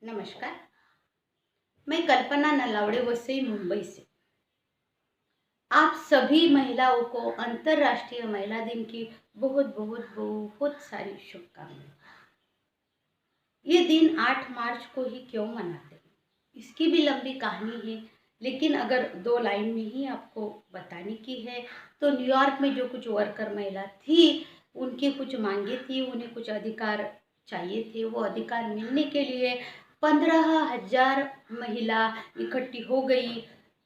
नमस्कार। मैं कल्पना नलावड़े वसई मुंबई से आप सभी महिलाओं को अंतर्राष्ट्रीय महिला दिन की बहुत बहुत बहुत सारी शुभकामनाएं। ये दिन 8 मार्च को ही क्यों मनाते हैं, इसकी भी लंबी कहानी है, लेकिन अगर 2 लाइन में ही आपको बताने की है तो न्यूयॉर्क में जो कुछ वर्कर महिला थी, उनकी कुछ मांगे थी, उन्हें कुछ अधिकार चाहिए थे। वो अधिकार मिलने के लिए 15,000 महिला इकट्ठी हो गई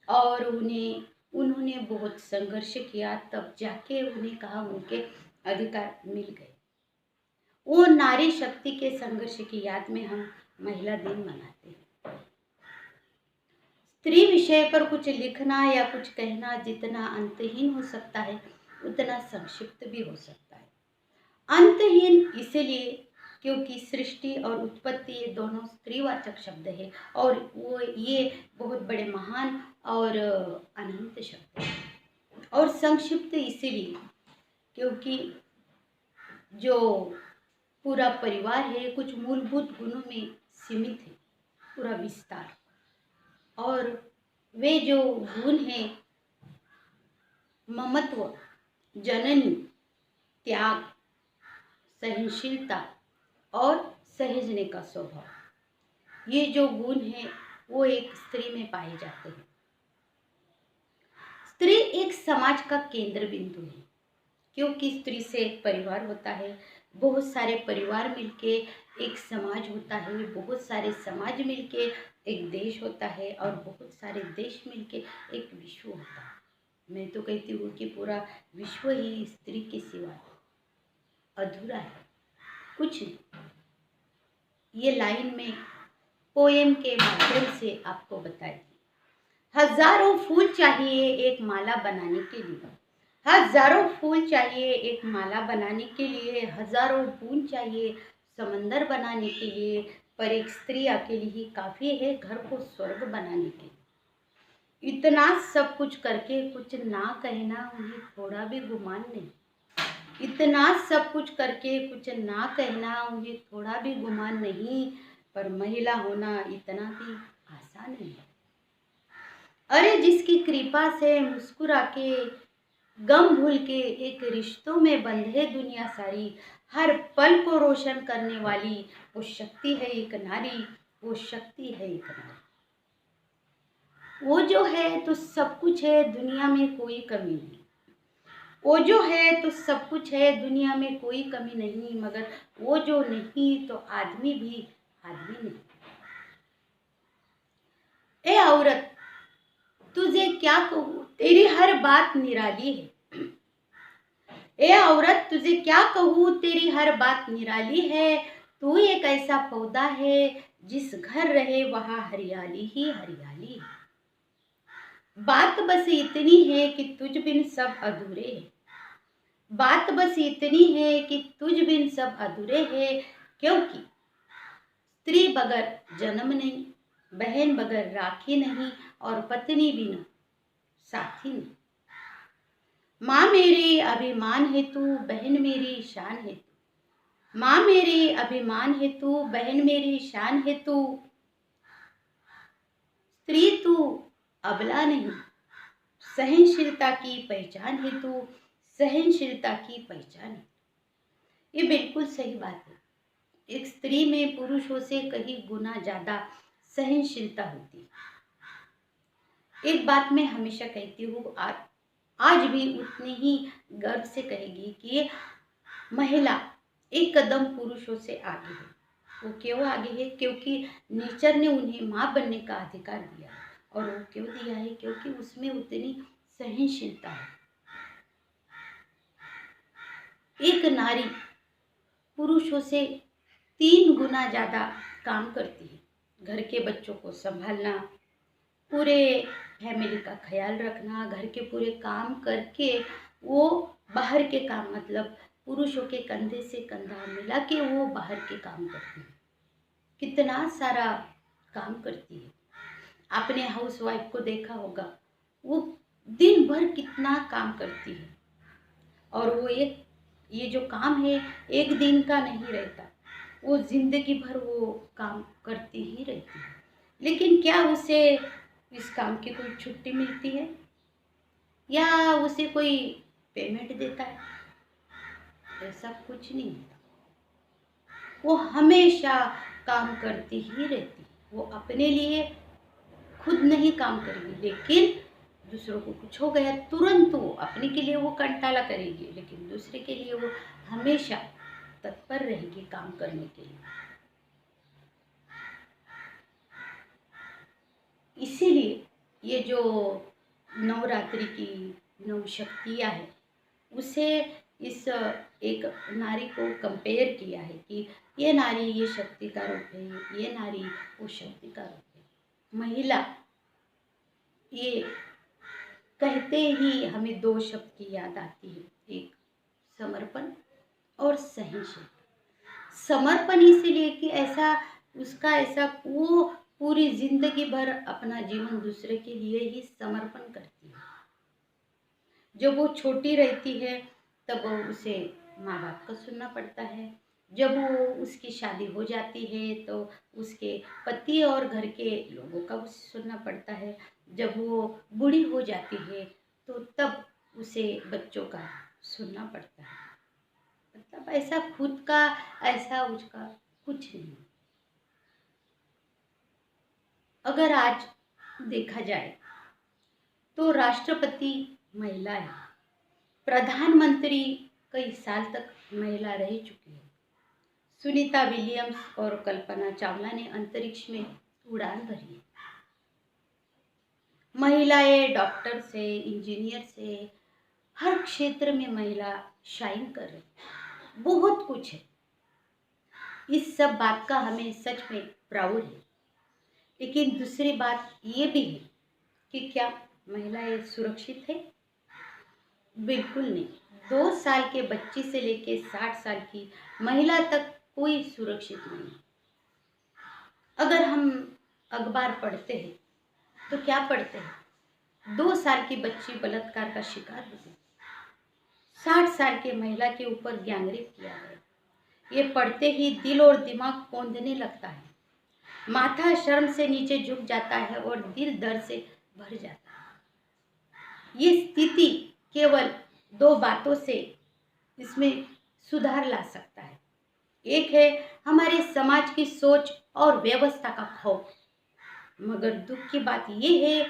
और उन्होंने बहुत संघर्ष किया, तब जाके उन्हें कहा उनके अधिकार मिल गए। वो नारी शक्ति के संघर्ष की याद में हम महिला दिन मनाते हैं। स्त्री विषय पर कुछ लिखना या कुछ कहना जितना अंतहीन हो सकता है, उतना संक्षिप्त भी हो सकता है। अंतहीन इसलिए क्योंकि सृष्टि और उत्पत्ति ये दोनों स्त्रीवाचक शब्द है और वो ये बहुत बड़े महान और अनंत शब्द है। और संक्षिप्त इसीलिए क्योंकि जो पूरा परिवार है कुछ मूलभूत गुणों में सीमित है, पूरा विस्तार। और वे जो गुण हैं, ममत्व, जननी, त्याग, सहनशीलता और सहेजने का स्वभाव, ये जो गुण हैं वो एक स्त्री में पाए जाते हैं। स्त्री एक समाज का केंद्र बिंदु है, क्योंकि स्त्री से एक परिवार होता है, बहुत सारे परिवार मिलके एक समाज होता है, बहुत सारे समाज मिलके एक देश होता है और बहुत सारे देश मिलके एक विश्व होता है। मैं तो कहती हूँ कि पूरा विश्व ही स्त्री के सिवा अधूरा है, कुछ नहीं। ये लाइन में पोएम के माध्यम से आपको बताई। हजारों फूल चाहिए एक माला बनाने के लिए, हजारों फूल चाहिए एक माला बनाने के लिए, हजारों बूंद चाहिए समंदर बनाने के लिए, पर एक स्त्री अकेली ही काफ़ी है घर को स्वर्ग बनाने के लिए। इतना सब कुछ करके कुछ ना कहना उन्हें थोड़ा भी गुमान नहीं। इतना सब कुछ करके कुछ ना कहना उन्हें थोड़ा भी गुमान नहीं, पर महिला होना इतना भी आसान नहीं। अरे जिसकी कृपा से मुस्कुरा के गम भूल के एक रिश्तों में बंधे दुनिया सारी, हर पल को रोशन करने वाली वो शक्ति है एक नारी, वो शक्ति है एक नारी। वो जो है तो सब कुछ है दुनिया में कोई कमी नहीं, वो जो है तो सब कुछ है दुनिया में कोई कमी नहीं, मगर वो जो नहीं तो आदमी भी आदमी नहीं। ए औरत तुझे क्या कहूँ तेरी हर बात निराली है, ए औरत तुझे क्या कहूँ तेरी हर बात निराली है, तू एक ऐसा पौधा है जिस घर रहे वहाँ हरियाली ही हरियाली है। बात बस इतनी है कि तुझ बिन सब अधूरे हैं, बात बस इतनी है कि तुझ बिन सब अधूरे हैं, क्योंकि स्त्री बगैर जन्म नहीं, बहन बगैर राखी नहीं और पत्नी बिना साथी नहीं। माँ मेरी अभिमान है तू, बहन मेरी शान है तू, माँ मेरी अभिमान है तू, बहन मेरी शान है तू। स्त्री तू अबला नहीं, सहनशीलता की पहचान है तू, सहनशीलता की पहचान है। ये बिल्कुल सही बात है। एक स्त्री में पुरुषों से कहीं गुना ज्यादा सहनशीलता होती है। एक बात मैं हमेशा कहती हूँ, आज भी उतनी ही गर्व से कहेगी कि महिला एक कदम पुरुषों से आगे है। वो क्यों आगे है? क्योंकि नेचर ने उन्हें माँ बनने का अधिकार दिया है। और वो क्यों दिया है? क्योंकि उसमें उतनी सहनशीलता है। एक नारी पुरुषों से 3 गुना ज़्यादा काम करती है। घर के बच्चों को संभालना, पूरे फैमिली का ख्याल रखना, घर के पूरे काम करके वो बाहर के काम, मतलब पुरुषों के कंधे से कंधा मिला के वो बाहर के काम करती है। कितना सारा काम करती है। आपने हाउसवाइफ को देखा होगा, वो दिन भर कितना काम करती है और वो ये जो काम है एक दिन का नहीं रहता, वो ज़िंदगी भर वो काम करती ही रहती है। लेकिन क्या उसे इस काम की कोई छुट्टी मिलती है या उसे कोई पेमेंट देता है? ऐसा कुछ नहीं होता। वो हमेशा काम करती ही रहती। वो अपने लिए खुद नहीं काम करेगी, लेकिन दूसरों को कुछ हो गया तुरंत वो अपने के लिए वो कंटाला करेगी, लेकिन दूसरे के लिए वो हमेशा तत्पर रहेगी काम करने के लिए। इसीलिए ये जो नवरात्रि की 9 शक्तियाँ हैं, उसे इस एक नारी को कंपेयर किया है कि ये नारी ये शक्ति का रूप है, ये नारी वो शक्ति का रूप है। महिला, ये कहते ही हमें 2 शब्द की याद आती है, एक समर्पण और सहनशीलता। समर्पण इसीलिए कि ऐसा उसका ऐसा वो पूरी जिंदगी भर अपना जीवन दूसरे के लिए ही समर्पण करती है। जब वो छोटी रहती है तब उसे माँ बाप का सुनना पड़ता है। जब वो उसकी शादी हो जाती है तो उसके पति और घर के लोगों का उसे सुनना पड़ता है। जब वो बूढ़ी हो जाती है तो तब उसे बच्चों का सुनना पड़ता है। मतलब ऐसा खुद का ऐसा उसका कुछ नहीं। अगर आज देखा जाए तो राष्ट्रपति महिला है, प्रधानमंत्री कई साल तक महिला रह चुकी है। सुनीता विलियम्स और कल्पना चावला ने अंतरिक्ष में उड़ान भरी है। महिलाएं डॉक्टर से इंजीनियर से हर क्षेत्र में महिला शाइन कर रही है। बहुत कुछ है। इस सब बात का हमें सच में प्राउड है। लेकिन दूसरी बात ये भी है कि क्या महिलाएं सुरक्षित है? बिल्कुल नहीं। 2 साल के बच्ची से लेके 60 साल की महिला तक कोई सुरक्षित नहीं। अगर हम अखबार पढ़ते हैं तो क्या पढ़ते हैं? 2 साल की बच्ची बलात्कार का शिकार हो गई, 60 साल की महिला के ऊपर गैंगरेप किया गया। ये पढ़ते ही दिल और दिमाग कौंधने लगता है, माथा शर्म से नीचे झुक जाता है और दिल दर्द से भर जाता है। ये स्थिति केवल 2 बातों से इसमें सुधार ला सकता है। एक है हमारे समाज की सोच और व्यवस्था का खौफ। मगर दुख की बात यह है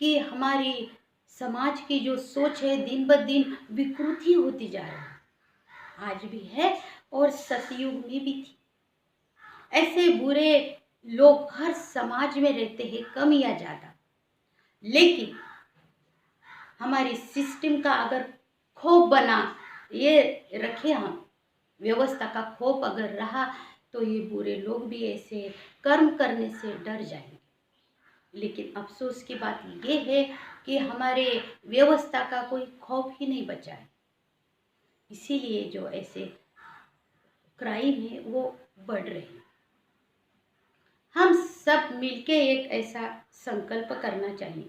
कि हमारी समाज की जो सोच है दिन ब दिन विकृति होती जा रही है। आज भी है और सतयुग में भी थी। ऐसे बुरे लोग हर समाज में रहते हैं, कम या ज़्यादा। लेकिन हमारी सिस्टम का अगर खौफ बना ये रखे, हम व्यवस्था का खौफ अगर रहा तो ये बुरे लोग भी ऐसे कर्म करने से डर जाएंगे। लेकिन अफसोस की बात ये है कि हमारे व्यवस्था का कोई खौफ ही नहीं बचा है। इसीलिए जो ऐसे क्राइम है वो बढ़ रहे हैं। हम सब मिलके एक ऐसा संकल्प करना चाहिए,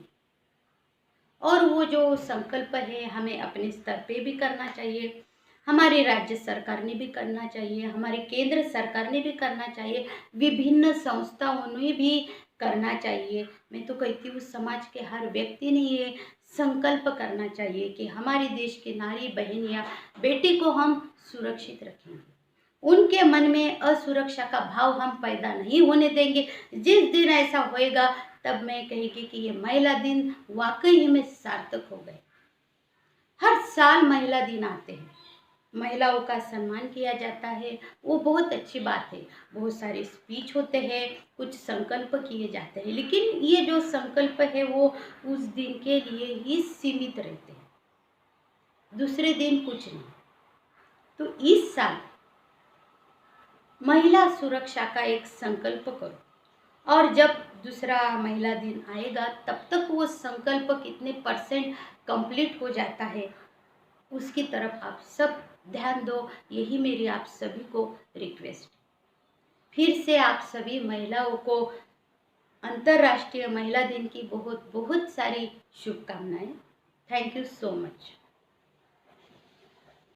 और वो जो संकल्प है हमें अपने स्तर पे भी करना चाहिए, हमारी राज्य सरकार ने भी करना चाहिए, हमारे केंद्र सरकार ने भी करना चाहिए, विभिन्न संस्थाओं ने भी करना चाहिए। मैं तो कहती हूँ समाज के हर व्यक्ति ने ये संकल्प करना चाहिए कि हमारे देश की नारी बहन या बेटी को हम सुरक्षित रखेंगे। उनके मन में असुरक्षा का भाव हम पैदा नहीं होने देंगे। जिस दिन ऐसा होएगा तब मैं कहेगी कि ये महिला दिन वाकई में सार्थक हो गए। हर साल महिला दिन आते हैं, महिलाओं का सम्मान किया जाता है, वो बहुत अच्छी बात है। बहुत सारे स्पीच होते हैं, कुछ संकल्प किए जाते हैं, लेकिन ये जो संकल्प है वो उस दिन के लिए ही सीमित रहते हैं, दूसरे दिन कुछ नहीं। तो इस साल महिला सुरक्षा का एक संकल्प करो, और जब दूसरा महिला दिन आएगा तब तक वो संकल्प कितने % कंप्लीट हो जाता है उसकी तरफ आप सब ध्यान दो। यही मेरी आप सभी को रिक्वेस्ट। फिर से आप सभी महिलाओं को अंतर्राष्ट्रीय महिला दिन की बहुत बहुत सारी शुभकामनाएं। Thank you so much.